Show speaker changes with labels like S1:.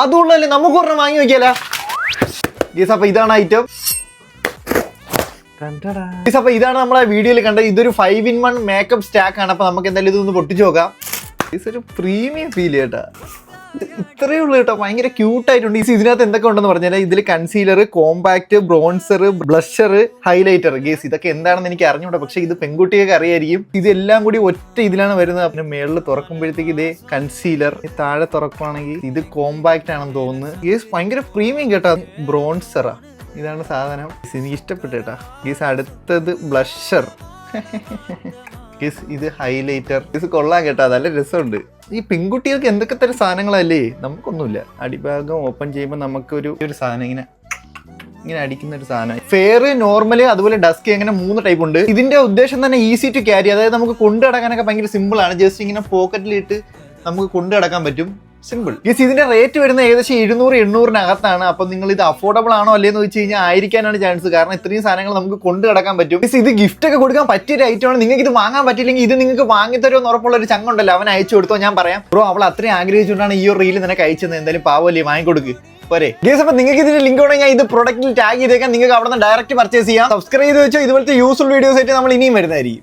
S1: അതുകൊണ്ടല്ലേ നമുക്ക് ഒരെണ്ണം വാങ്ങി വെക്കാലോ ഗീസ്. അപ്പൊ ഇതാണ് ഐറ്റം. അപ്പൊ ഇതാണ് നമ്മളെ വീഡിയോയിൽ കണ്ടത്. ഇതൊരു 5-in-1 മേക്കപ്പ് സ്റ്റാക്ക് ആണ്. അപ്പൊ നമുക്ക് എന്തായാലും ഇതൊന്ന് പൊട്ടിച്ചു നോക്കാം. ഒരു പ്രീമിയം ഫീൽ കേട്ടാ. ഇത്രയേ ഉള്ളൂ കേട്ടോ. ഭയങ്കര ക്യൂട്ടായിട്ടുണ്ട്. ഇതിനകത്ത് എന്തൊക്കെ ഉണ്ടെന്ന് പറഞ്ഞാൽ ഇതിൽ concealer, compact, bronzer, blusher, highlighter. Guys ഇതൊക്കെ എന്താണെന്ന് എനിക്ക് അറിഞ്ഞൂടാ, പക്ഷെ ഇത് പെൺകുട്ടിയൊക്കെ അറിയായിരിക്കും. ഇതെല്ലാം കൂടി ഒറ്റ ഇതിലാണ് വരുന്നത്. പിന്നെ മേളിൽ തുറക്കുമ്പോഴത്തേക്ക് ഇതേ കൺസീലർ, താഴെ തുറക്കുവാണെങ്കിൽ ഇത് കോമ്പാക്ട് ആണെന്ന് തോന്നുന്നു. ഗേസ് ഭയങ്കര പ്രീമിയം കേട്ടോ. ബ്രോൺസറാ ഇതാണ് സാധനം. എനിക്ക് ഇഷ്ടപ്പെട്ടു കേട്ടാ. ഗേസ് അടുത്തത് ബ്ലഷർ. ഇത് ഹൈലൈറ്റർ. ഇത് കൊള്ളാൻ കേട്ടാ, നല്ല രസമുണ്ട്. ഈ പെൺകുട്ടികൾക്ക് എന്തൊക്കെ തരം സാധനങ്ങളല്ലേ, നമുക്കൊന്നുമില്ല. അടിഭാഗം ഓപ്പൺ ചെയ്യുമ്പോൾ നമുക്ക് ഒരു സാധനം ഇങ്ങനെ അടിക്കുന്ന ഒരു സാധനം. ഫെയർ, നോർമൽ, അതുപോലെ ഡസ്കി, അങ്ങനെ 3 ടൈപ്പ് ഉണ്ട്. ഇതിന്റെ ഉദ്ദേശം തന്നെ ഈസി ടു ക്യാരി, അതായത് നമുക്ക് കൊണ്ടു നടക്കാനൊക്കെ ഭയങ്കര സിമ്പിൾ ആണ്. ജസ്റ്റ് ഇങ്ങനെ പോക്കറ്റിലിട്ട് നമുക്ക് കൊണ്ടു നടക്കാൻ പറ്റും. സിമ്പിൾ. ഇതിന്റെ റേറ്റ് വരുന്നത് ഏകദേശം 700-800 അപ്പൊ നിങ്ങൾ ഇത് അഫോർഡബിൾ ആണോ അല്ലേന്ന് വെച്ച് കഴിഞ്ഞാൽ ആയിരിക്കാനാണ് ചാൻസ്. കാരണം ഇത്രയും സാധനങ്ങൾ നമുക്ക് കൊണ്ടു കിടക്കാൻ പറ്റും. ഇത് ഗിഫ്റ്റ് ഒക്കെ കൊടുക്കാൻ പറ്റിയ ഒരു ഐറ്റം ആണ്. നിങ്ങൾക്ക് ഇത് വാങ്ങാൻ പറ്റില്ലെങ്കിൽ ഇത് നിങ്ങൾക്ക് വാങ്ങിത്തരുമെന്ന് ഉറപ്പുള്ള ഒരു ചങ്ങുണ്ടല്ലോ, അവൻ അയച്ചു കൊടുത്തോ. ഞാൻ പറയാം ബ്രോ, അവൾ അത്രയും ആഗ്രഹിച്ചുകൊണ്ടാണ് ഈ ഒരു റീൽ നിനക്ക് അയച്ചത്. എന്തായാലും പാവല്ലേ, വാങ്ങിക്കൊടുക്ക് പോരെ. ഗേസ് അപ്പൊ നിങ്ങൾക്ക് ഇതിന്റെ ലിങ്ക് ഉണ്ടെങ്കിൽ ഞാൻ ഇത് പ്രൊഡക്റ്റിൽ ടാഗ് ചെയ്തേക്കാം. നിങ്ങൾക്ക് അവിടെ നിന്ന് ഡയറക്റ്റ് പർച്ചേസ് ചെയ്യാം. സബ്സ്ക്രൈബ് ചെയ്ത് വെച്ചോ. ഇതുപോലത്തെ യൂസ്ഫുൾ വീഡിയോസ് ആയിട്ട് നമ്മൾ ഇനിയും വരുന്നതായിരിക്കും.